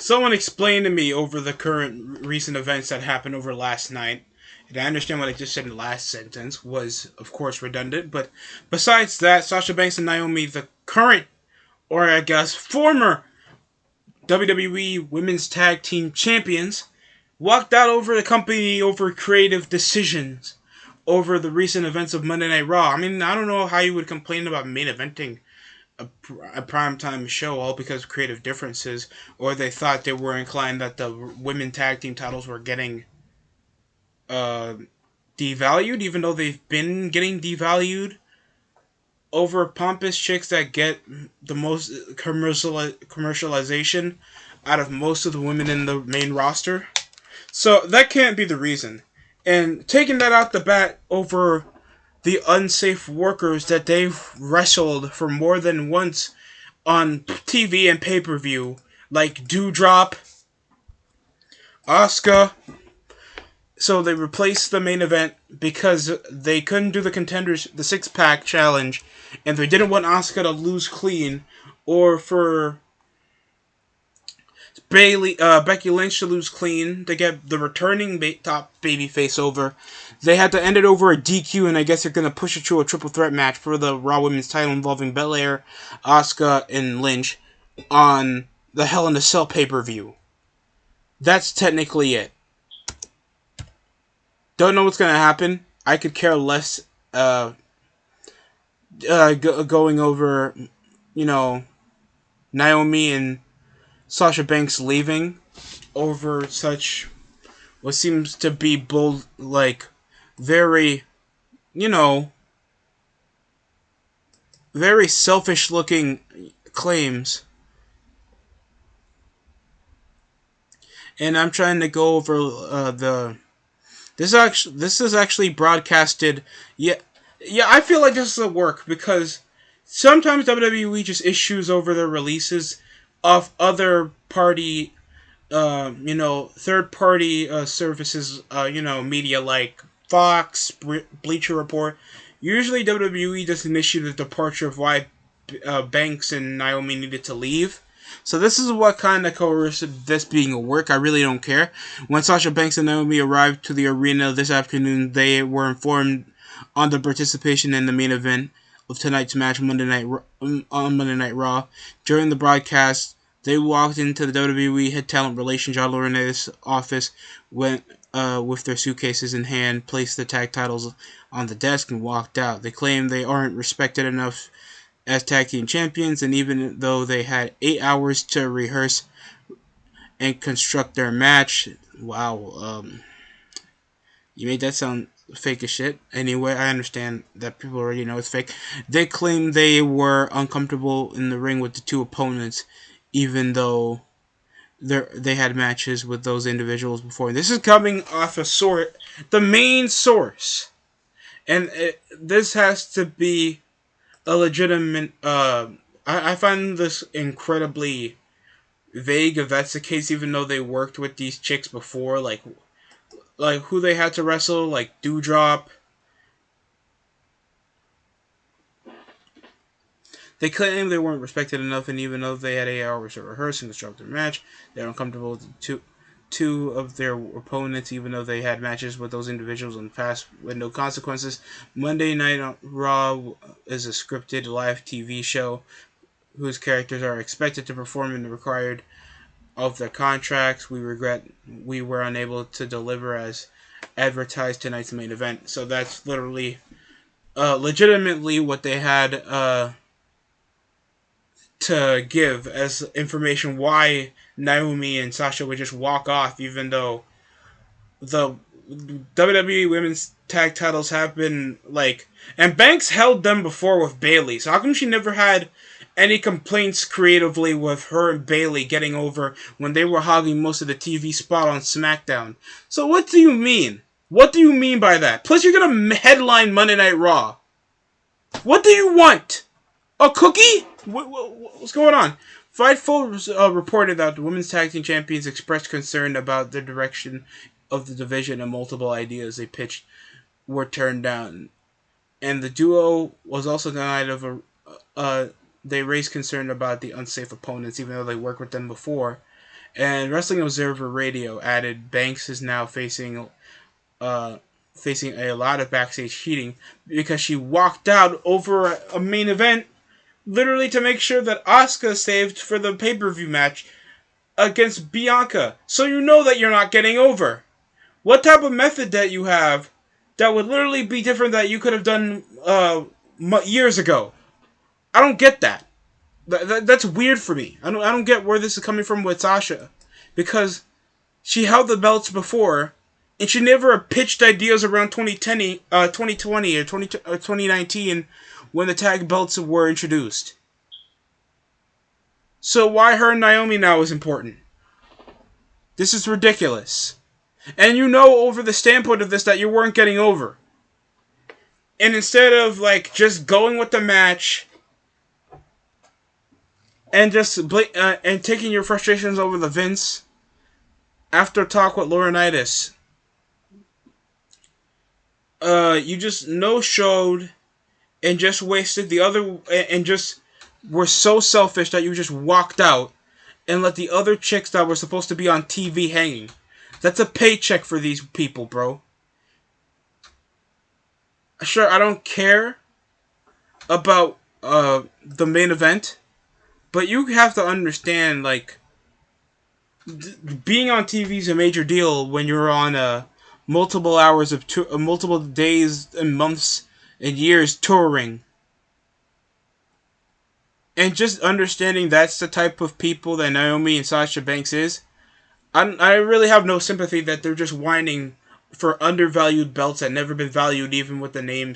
Someone explained to me over the current recent events that happened over last night, and I understand what I just said in the last sentence was, of course, redundant. But besides that, Sasha Banks and Naomi, the current, or I guess former WWE Women's Tag Team Champions, walked out over the company over creative decisions over the recent events of Monday Night Raw. I mean, I don't know how you would complain about main eventing a primetime show all because of creative differences, or they thought they were inclined that the women tag team titles were getting uh, devalued, even though they've been getting devalued over pompous chicks that get the most commercialization out of most of the women in the main roster. So that can't be the reason. And taking that out the bat over the unsafe workers that they've wrestled for more than once on TV and pay-per-view, like Dewdrop, Asuka. So they replaced the main event because they couldn't do the contenders, the six-pack challenge, and they didn't want Asuka to lose clean, or for Becky Lynch to lose clean to get the returning top babyface over. They had to end it over a DQ, and I guess they're going to push it to a triple threat match for the Raw Women's title involving Belair, Asuka, and Lynch on the Hell in a Cell pay-per-view. That's technically it. Don't know what's going to happen. I could care less going over, Naomi and Sasha Banks leaving over such what seems to be bold, like, very, very selfish looking claims. And I'm trying to go over this is actually broadcasted. Yeah, I feel like this is a work because sometimes WWE just issues over their releases of other party, third party services, media like Fox, Bleacher Report. Usually WWE doesn't issue the departure of why Banks and Naomi needed to leave. So this is what kind of coerced this being a work. I really don't care. When Sasha Banks and Naomi arrived to the arena this afternoon, they were informed on the participation in the main event of tonight's match on Monday Night Raw. During the broadcast, they walked into the WWE Head Talent Relations John Laurinaitis' office, went with their suitcases in hand, placed the tag titles on the desk, and walked out. They claim they aren't respected enough as tag team champions, and even though they had 8 hours to rehearse and construct their match, wow, you made that sound fake as shit. Anyway, I understand that people already know it's fake. They claim they were uncomfortable in the ring with the two opponents, even though they had matches with those individuals before. This is coming off the main source, and this has to be a legitimate. I find this incredibly vague if that's the case, even though they worked with these chicks before, like who they had to wrestle, like Dewdrop. They claim they weren't respected enough, and even though they had 8 hours to rehearse and construct their match, they were uncomfortable with two of their opponents, even though they had matches with those individuals in the past with no consequences. Monday Night Raw is a scripted live TV show whose characters are expected to perform in the required of their contracts. We regret we were unable to deliver as advertised tonight's main event. So that's literally, legitimately what they had to give as information why Naomi and Sasha would just walk off, even though the WWE Women's Tag Titles have been, and Banks held them before with Bayley, so how come she never had any complaints creatively with her and Bayley getting over when they were hogging most of the TV spot on SmackDown? So what do you mean? What do you mean by that? Plus you're gonna headline Monday Night Raw. What do you want? A cookie? What's going on? Fightful reported that the Women's Tag Team Champions expressed concern about the direction of the division, and multiple ideas they pitched were turned down. And the duo was also denied they raised concern about the unsafe opponents, even though they worked with them before. And Wrestling Observer Radio added Banks is now uh, facing a lot of backstage heating because she walked out over a main event literally to make sure that Asuka saved for the pay-per-view match against Bianca. So you know that you're not getting over. What type of method that you have that would literally be different that you could have done years ago? I don't get that. That's weird for me. I don't get where this is coming from with Sasha, because she held the belts before, and she never pitched ideas around 2020 or 2019 when the tag belts were introduced. So why her and Naomi now is important? This is ridiculous. And you know over the standpoint of this that you weren't getting over. And instead of like just going with the match and just and taking your frustrations over the Vince after talk with Laurinaitis, you just no showed and just wasted the other and just were so selfish that you just walked out and let the other chicks that were supposed to be on TV hanging. That's a paycheck for these people, bro. Sure, I don't care about the main event, but you have to understand, like, being on TV is a major deal when you're on multiple hours of multiple days and months and years touring. And just understanding that's the type of people that Naomi and Sasha Banks is, I really have no sympathy that they're just whining for undervalued belts that never been valued, even with the name.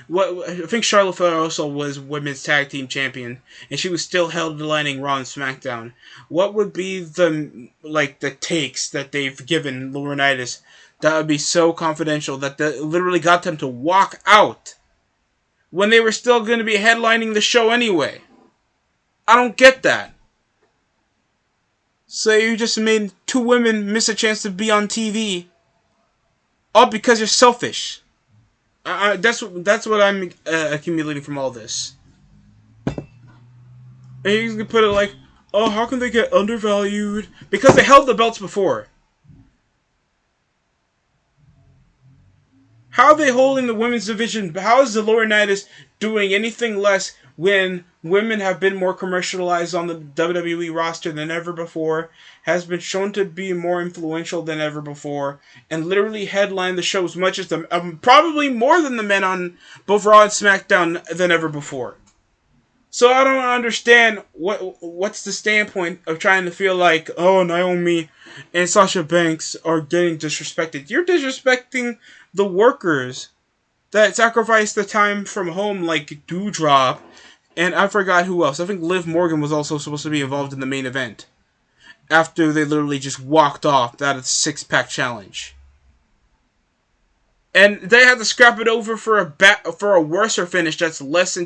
What I think Charlotte Flair also was women's tag team champion, and she was still headlining Raw and SmackDown. What would be the takes that they've given Laurinaitis that would be so confidential that literally got them to walk out when they were still going to be headlining the show anyway? I don't get that. So you just made two women miss a chance to be on TV, all because you're selfish. That's what I'm accumulating from all this. And you can put it like, oh, how can they get undervalued? Because they held the belts before. How are they holding the women's division? How is the Laurinaitis doing anything less when women have been more commercialized on the WWE roster than ever before, has been shown to be more influential than ever before, and literally headline the show as much as probably more than the men on both Raw and SmackDown than ever before? So I don't understand what's the standpoint of trying to feel like, oh, Naomi and Sasha Banks are getting disrespected. You're disrespecting the workers that sacrifice the time from home, like Doudrop, and I forgot who else. I think Liv Morgan was also supposed to be involved in the main event after they literally just walked off that six-pack challenge. And they had to scrap it over for a worser finish that's less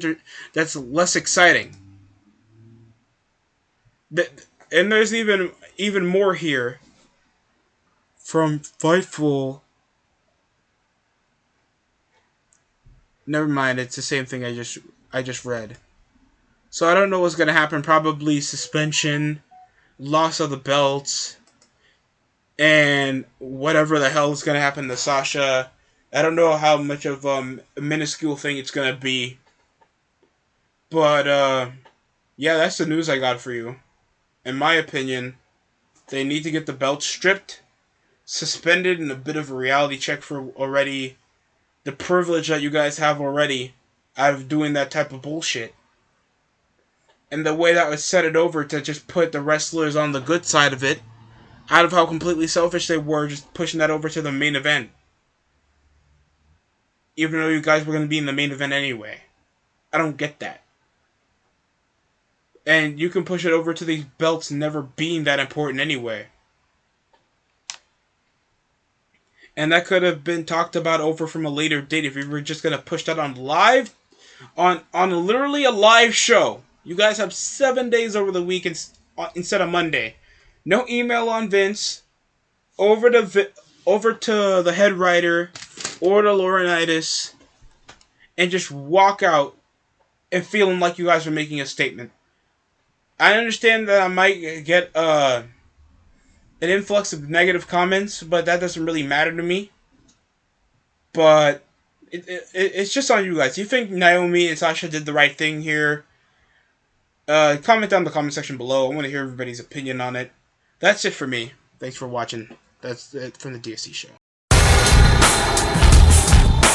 exciting. And there's even more here from Fightful. Never mind, it's the same thing I just read. So I don't know what's gonna happen. Probably suspension, loss of the belts, and whatever the hell is gonna happen to Sasha. I don't know how much of a minuscule thing it's gonna be. But yeah, that's the news I got for you. In my opinion, they need to get the belt stripped, suspended, and a bit of a reality check for already the privilege that you guys have already out of doing that type of bullshit. And the way that would set it over to just put the wrestlers on the good side of it, out of how completely selfish they were, just pushing that over to the main event. Even though you guys were going to be in the main event anyway. I don't get that. And you can push it over to these belts never being that important anyway. And that could have been talked about over from a later date if you were just going to push that on live, on literally a live show. You guys have 7 days over the week instead of Monday. No email on Vince. Over to the head writer or to Laurinaitis, and just walk out and feeling like you guys are making a statement. I understand that I might get an influx of negative comments, but that doesn't really matter to me. But it's just on you guys. Do you think Naomi and Sasha did the right thing here? Comment down in the comment section below. I want to hear everybody's opinion on it. That's it for me. Thanks for watching. That's it from the DSC show.